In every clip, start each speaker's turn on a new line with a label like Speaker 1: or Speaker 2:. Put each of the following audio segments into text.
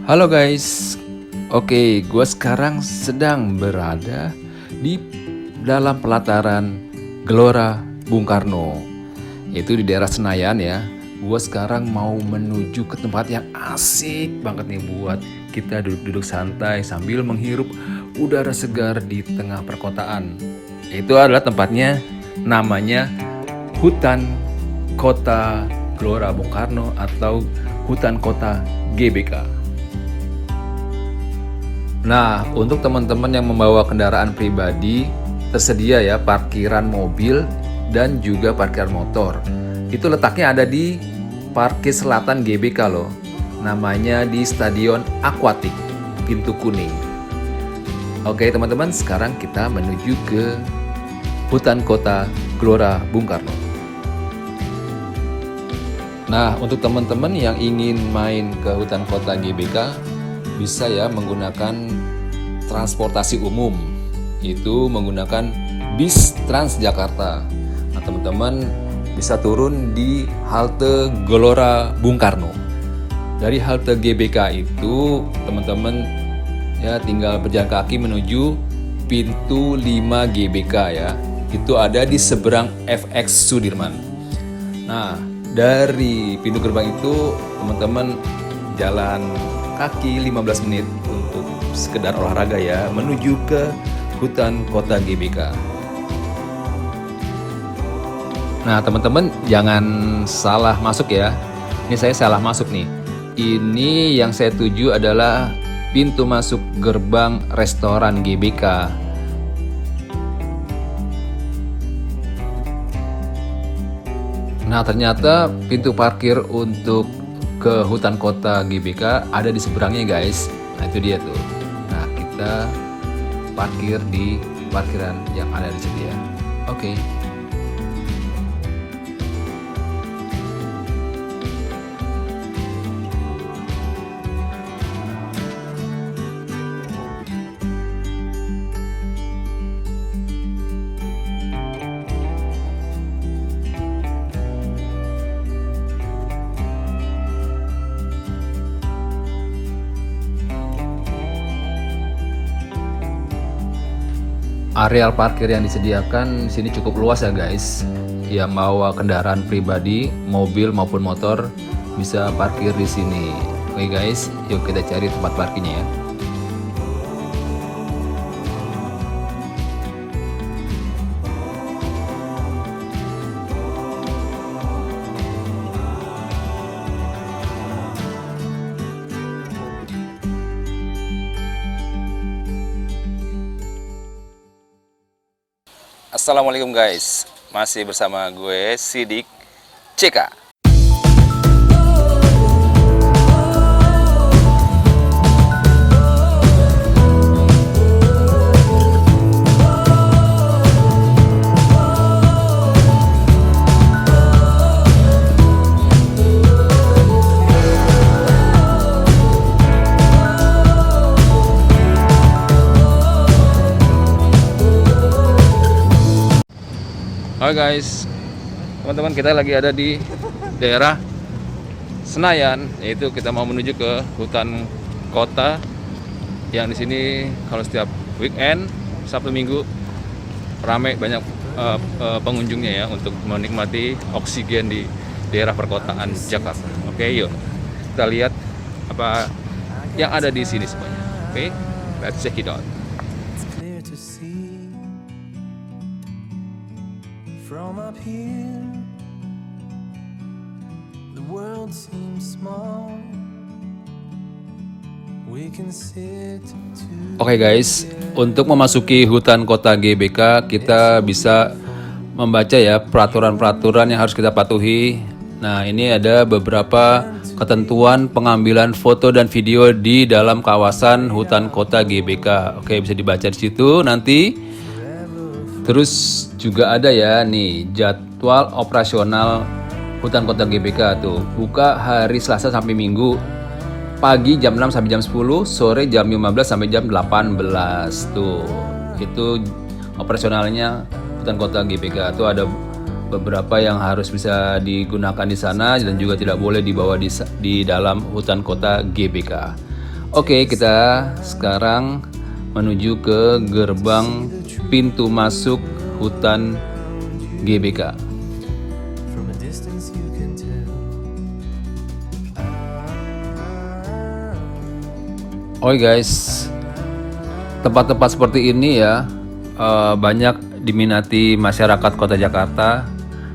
Speaker 1: Halo guys, oke, gue sekarang sedang berada di dalam pelataran Gelora Bung Karno, yaitu di daerah Senayan ya. Gue sekarang mau menuju ke tempat yang asik banget nih buat kita duduk-duduk santai sambil menghirup udara segar di tengah perkotaan. Itu adalah tempatnya, namanya Hutan Kota Gelora Bung Karno atau Hutan Kota GBK. Nah, untuk teman-teman yang membawa kendaraan pribadi, tersedia ya parkiran mobil dan juga parkiran motor. Itu letaknya ada di parkir selatan GBK loh. Namanya di Stadion Aquatic, Pintu Kuning. Oke teman-teman, sekarang kita menuju ke Hutan Kota Gelora Bung Karno. Nah, untuk teman-teman yang ingin main ke Hutan Kota GBK, bisa ya menggunakan transportasi umum, itu menggunakan bis Transjakarta. Nah teman-teman bisa turun di halte Gelora Bung Karno. Dari halte GBK itu teman-teman ya tinggal berjalan kaki menuju pintu 5 GBK ya. Itu ada di seberang FX Sudirman. Nah dari pintu gerbang itu teman-teman jalan kaki 15 menit untuk sekedar olahraga ya, menuju ke Hutan Kota GBK. Nah teman-teman jangan salah masuk ya. Ini saya salah masuk nih. Ini yang saya tuju adalah pintu masuk gerbang restoran GBK. Nah ternyata pintu parkir untuk ke Hutan Kota GBK ada di seberangnya guys. Nah itu dia tuh. Nah kita parkir di parkiran yang ada di situ ya. Oke. Areal parkir yang disediakan di sini cukup luas ya guys. Yang bawa kendaraan pribadi, mobil maupun motor bisa parkir di sini. Oke guys, yuk kita cari tempat parkirnya ya. Assalamualaikum guys, masih bersama gue Sidik CK. Oke guys, teman-teman kita lagi ada di daerah Senayan, yaitu kita mau menuju ke Hutan Kota yang di sini kalau setiap weekend Sabtu Minggu ramai banyak pengunjungnya ya untuk menikmati oksigen di daerah perkotaan Jakarta. Oke, yuk kita lihat apa yang ada di sini semuanya. Oke, let's check it out.
Speaker 2: From up here, the world seems small. We can sit
Speaker 1: Oke guys, untuk memasuki Hutan Kota GBK kita bisa membaca ya peraturan-peraturan yang harus kita patuhi. Nah ini ada beberapa ketentuan pengambilan foto dan video di dalam kawasan Hutan Kota GBK. Oke, bisa dibaca di situ nanti. Terus juga ada ya nih jadwal operasional Hutan Kota GBK tuh. Buka hari Selasa sampai Minggu. Pagi jam 6 sampai jam 10, sore jam 15 sampai jam 18 tuh. Itu operasionalnya Hutan Kota GBK. Tuh ada beberapa yang harus bisa digunakan di sana dan juga tidak boleh dibawa di dalam Hutan Kota GBK. Oke, kita sekarang menuju ke gerbang pintu masuk hutan GBK.
Speaker 2: From a distance you can tell.
Speaker 1: Oke guys, tempat-tempat seperti ini ya banyak diminati masyarakat Kota Jakarta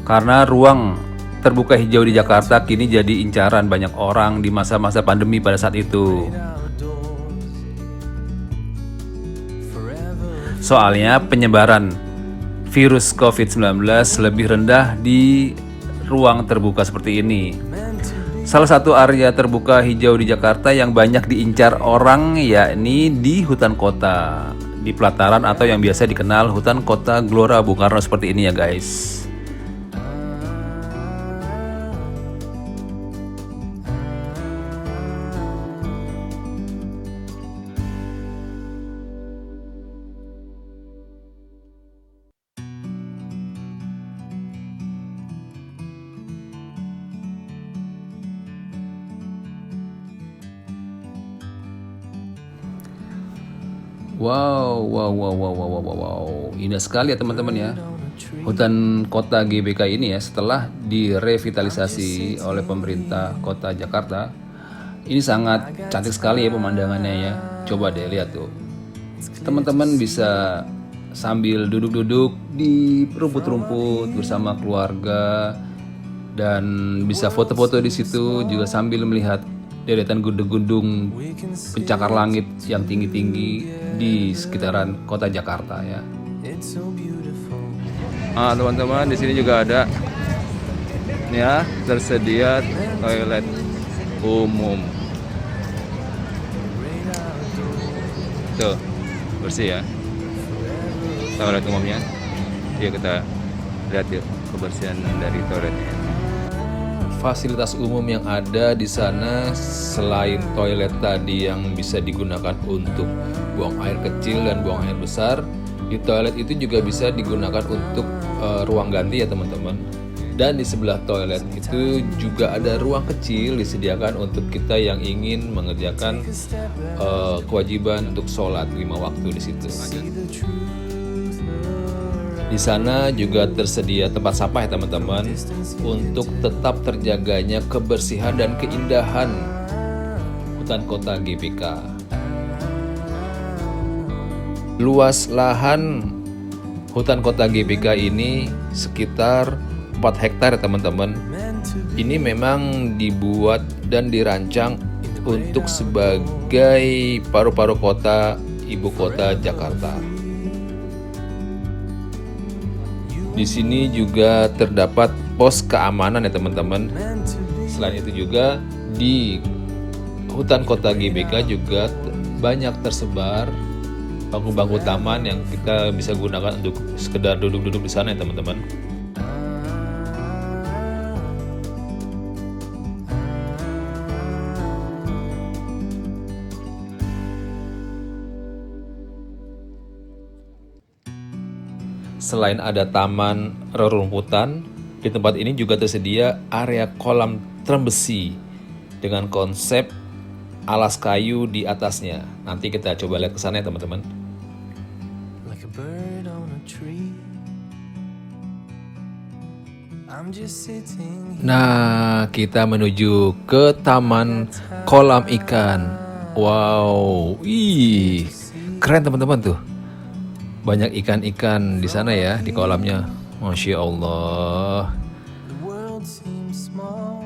Speaker 1: karena ruang terbuka hijau di Jakarta kini jadi incaran banyak orang di masa-masa pandemi pada saat itu. Soalnya penyebaran virus COVID-19 lebih rendah di ruang terbuka seperti ini. Salah satu area terbuka hijau di Jakarta yang banyak diincar orang yakni di hutan kota, di pelataran atau yang biasa dikenal hutan kota Gelora Bung Karno seperti ini ya guys. Wow, indah sekali ya teman-teman ya. Hutan kota GBK ini ya setelah direvitalisasi oleh pemerintah kota Jakarta, ini sangat cantik sekali ya pemandangannya ya. Coba deh lihat tuh. Teman-teman bisa sambil duduk-duduk di rumput-rumput bersama keluarga dan bisa foto-foto di situ juga sambil melihat deretan gunung-gunung pencakar langit yang tinggi-tinggi di sekitaran kota Jakarta ya.
Speaker 2: It's so beautiful.
Speaker 1: Teman-teman di sini juga ada ya tersedia toilet umum. Tuh bersih ya toilet umumnya. Ya kita lihat yuk kebersihan dari toiletnya. Fasilitas umum yang ada di sana selain toilet tadi yang bisa digunakan untuk buang air kecil dan buang air besar, di toilet itu juga bisa digunakan untuk ruang ganti ya teman-teman. Dan di sebelah toilet itu juga ada ruang kecil disediakan untuk kita yang ingin mengerjakan kewajiban untuk sholat 5 waktu di situ. Di sana juga tersedia tempat sampah ya teman-teman untuk tetap terjaganya kebersihan dan keindahan hutan kota GBK. Luas lahan hutan kota GBK ini sekitar 4 hektar ya teman-teman. Ini memang dibuat dan dirancang untuk sebagai paru-paru kota ibu kota Jakarta. Di sini juga terdapat pos keamanan ya teman-teman. Selain itu juga di hutan kota GBK juga banyak tersebar bangku-bangku taman yang kita bisa gunakan untuk sekedar duduk-duduk di sana ya teman-teman. Selain ada taman rerumputan, di tempat ini juga tersedia area kolam terembesi dengan konsep alas kayu di atasnya. Nanti kita coba lihat ke sana ya teman-teman.
Speaker 2: Like a bird on a tree. I'm just sitting here.
Speaker 1: Nah, kita menuju ke taman kolam ikan. Wow, keren teman-teman tuh. Banyak ikan-ikan di sana ya di kolamnya. Masya Allah.
Speaker 2: The world seems small.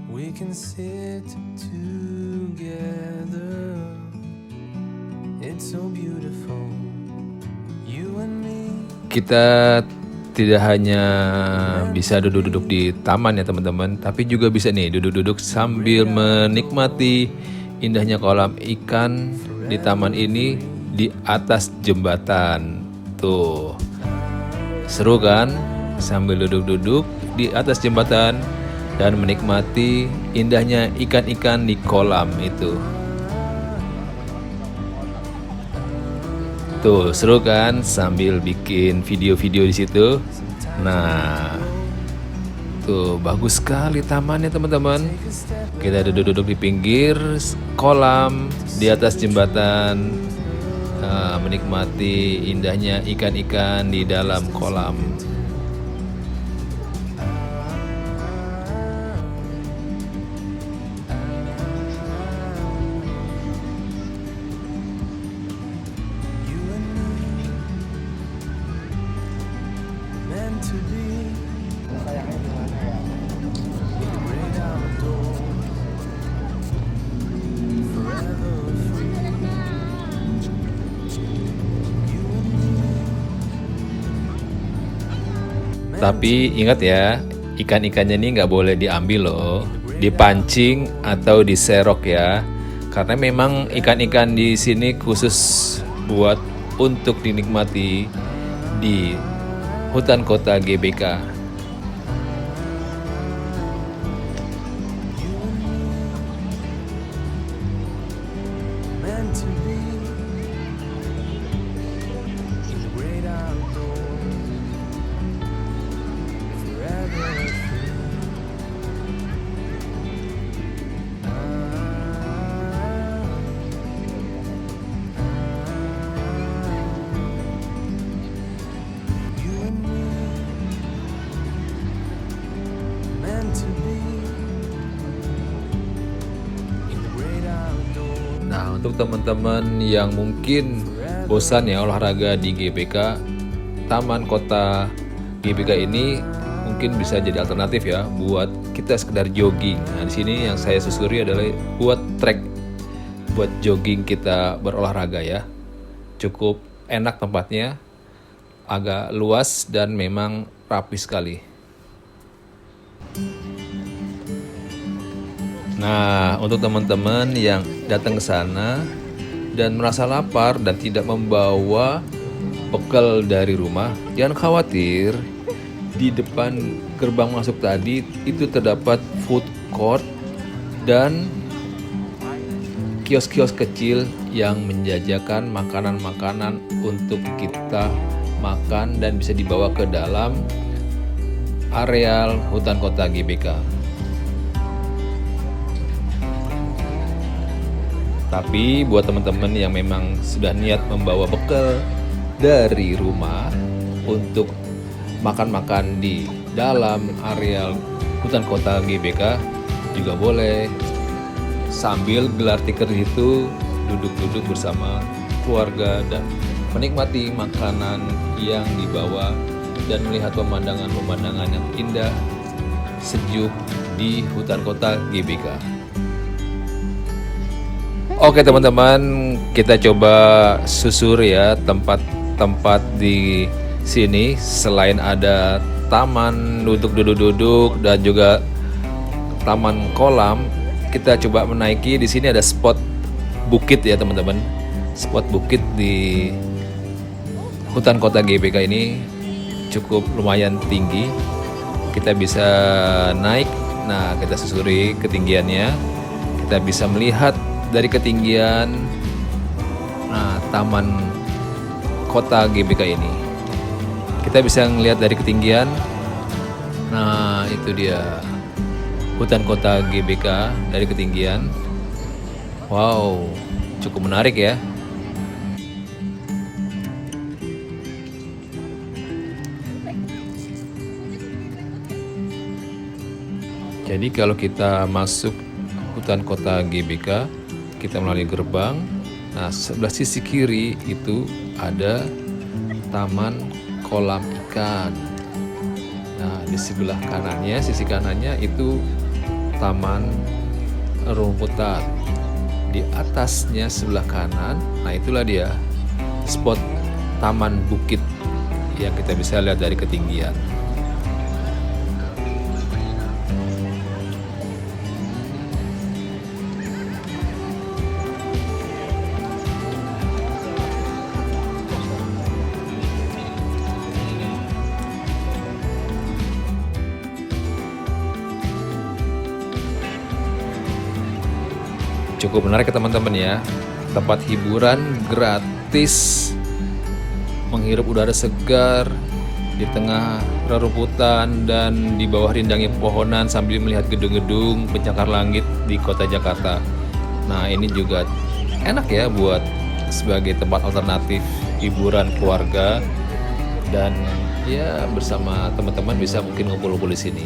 Speaker 2: We can sit together. It's so beautiful. You and me.
Speaker 1: Kita tidak hanya bisa duduk-duduk di taman ya teman-teman, tapi juga bisa nih duduk-duduk sambil menikmati indahnya kolam ikan di taman ini di atas jembatan. Tuh, seru kan? Sambil duduk-duduk di atas jembatan dan menikmati indahnya ikan-ikan di kolam itu. Tuh, seru kan? Sambil bikin video-video di situ. Nah, Tuh, bagus sekali tamannya teman-teman. Kita duduk-duduk di pinggir kolam, di atas jembatan, menikmati indahnya ikan-ikan di dalam kolam.
Speaker 2: Meant to be in the great outdoors, forever free. You and me.
Speaker 1: Tapi ingat ya, ikan-ikannya ini nggak boleh diambil loh, dipancing atau diserok ya. Karena memang ikan-ikan di sini khusus buat untuk dinikmati di hutan kota GBK.
Speaker 2: Meant to be in the great outdoors, forever free. You and me, meant to be in the great outdoors.
Speaker 1: Nah, untuk teman-teman yang mungkin bosan ya olahraga di GBK, Taman Kota GBK ini mungkin bisa jadi alternatif ya buat kita sekedar jogging. Nah, di sini yang saya susuri adalah buat trek, buat jogging kita berolahraga ya. Cukup enak tempatnya, agak luas dan memang rapi sekali. Nah, untuk teman-teman yang datang ke sana dan merasa lapar dan tidak membawa bekal dari rumah, jangan khawatir. Di depan gerbang masuk tadi itu terdapat food court dan kios-kios kecil yang menjajakan makanan-makanan untuk kita makan dan bisa dibawa ke dalam areal hutan kota GBK. Tapi buat teman-teman yang memang sudah niat membawa bekal dari rumah untuk makan-makan di dalam areal hutan kota GBK juga boleh, sambil gelar tikar itu duduk-duduk bersama keluarga dan menikmati makanan yang dibawa dan melihat pemandangan-pemandangan yang indah sejuk di hutan kota GBK. Oke teman-teman, kita coba susur ya tempat-tempat di sini. Selain ada taman untuk duduk-duduk dan juga taman kolam, kita coba menaiki. Di sini ada spot bukit ya teman-teman. Spot bukit di hutan kota GBK ini cukup lumayan tinggi. Kita bisa naik. Nah, kita susuri ketinggiannya. Kita bisa melihat dari ketinggian taman kota GBK ini. Kita bisa melihat dari ketinggian. Nah, itu dia hutan kota GBK dari ketinggian. Wow, cukup menarik ya. Jadi kalau kita masuk hutan kota GBK, kita melalui gerbang. Nah, sebelah sisi kiri itu ada taman kolam ikan. Nah, di sebelah kanannya, sisi kanannya itu taman rumputan. Di atasnya sebelah kanan, nah itulah dia spot taman bukit yang kita bisa lihat dari ketinggian. Cukup menarik ya teman-teman ya. Tempat hiburan gratis, menghirup udara segar di tengah rerumputan dan di bawah rindangnya pepohonan sambil melihat gedung-gedung pencakar langit di kota Jakarta. Nah, ini juga enak ya buat sebagai tempat alternatif hiburan keluarga dan ya bersama teman-teman bisa mungkin ngumpul-ngumpul di sini.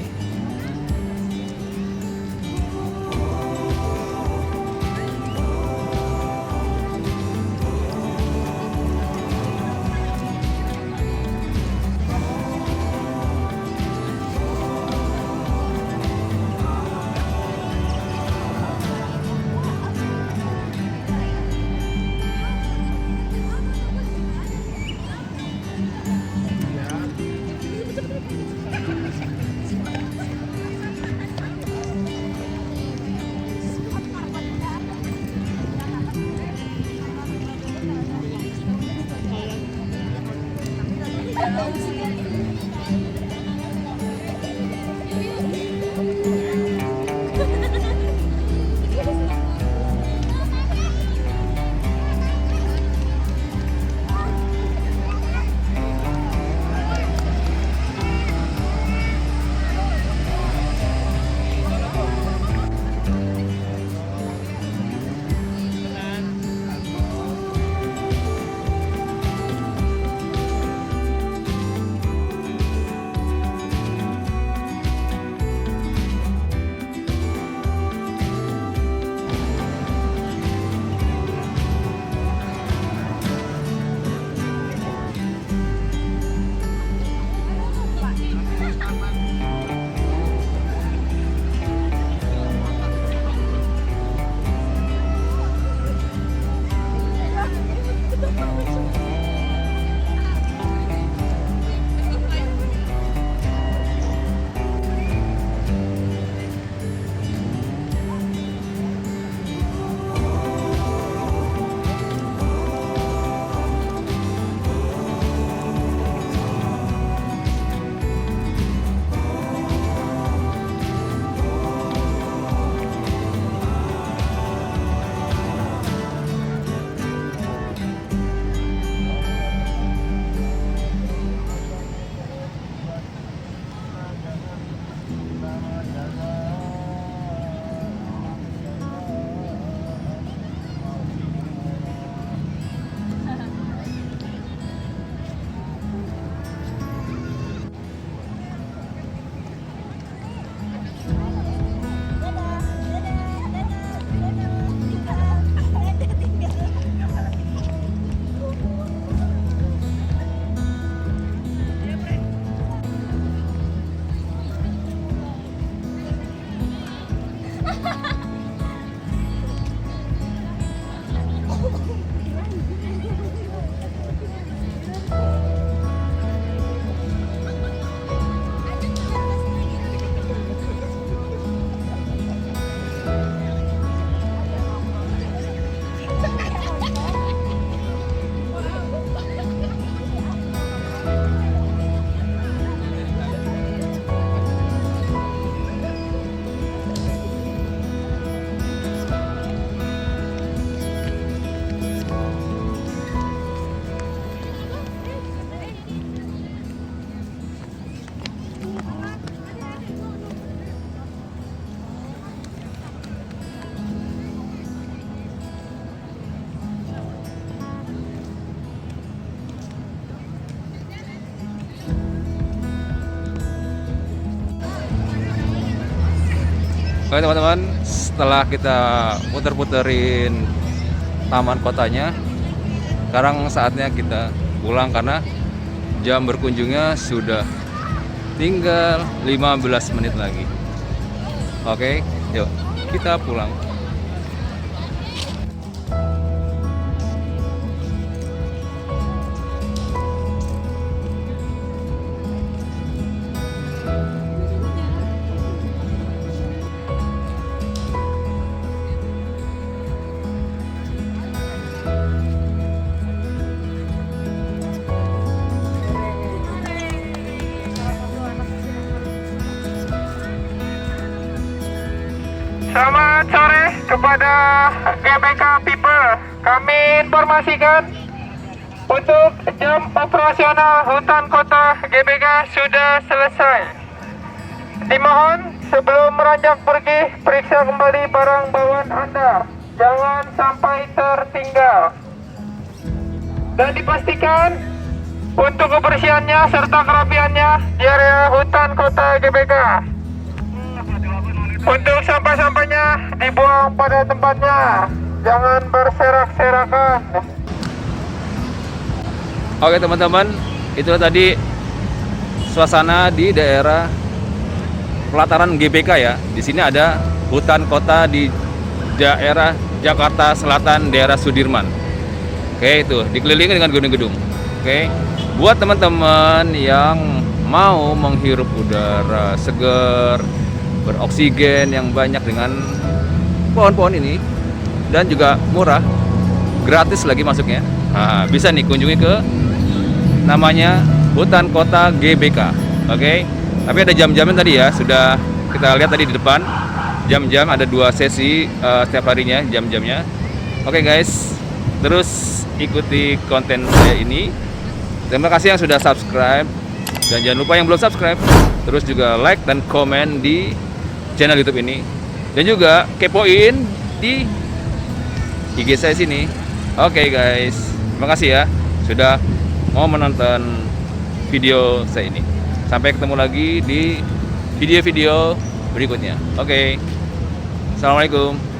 Speaker 1: Oke teman-teman, setelah kita puter-puterin taman kotanya, sekarang saatnya kita pulang karena jam berkunjungnya sudah tinggal 15 menit lagi. Oke, yuk kita pulang.
Speaker 3: Selamat sore kepada GBK People. Kami informasikan Untuk jam operasional hutan kota GBK sudah selesai. Dimohon sebelum meranjak pergi, periksa kembali barang bawaan Anda. Jangan sampai tertinggal. Dan dipastikan untuk kebersihannya serta kerapiannya di area hutan kota GBK. Untuk sampah-sampahnya dibuang pada tempatnya. Jangan berserak-serakan.
Speaker 1: Oke teman-teman, itulah tadi suasana di daerah pelataran GBK ya. Di sini ada hutan kota di daerah Jakarta Selatan, daerah Sudirman. Oke, itu dikelilingi dengan gedung-gedung. Oke, buat teman-teman yang mau menghirup udara segar, beroksigen yang banyak dengan pohon-pohon ini dan juga murah, gratis lagi masuknya. Nah, bisa nih kunjungi ke namanya Hutan Kota GBK. Oke. Tapi ada jam-jamnya tadi ya, sudah kita lihat tadi di depan. Jam-jam ada 2 sesi setiap harinya jam-jamnya. Oke guys, terus ikuti konten saya ini. Terima kasih yang sudah subscribe dan jangan lupa yang belum subscribe terus juga like dan komen di channel YouTube ini dan juga kepoin di IG saya sini. Oke guys, terima kasih ya sudah mau menonton video saya ini. Sampai ketemu lagi di video-video berikutnya. Oke. Assalamualaikum.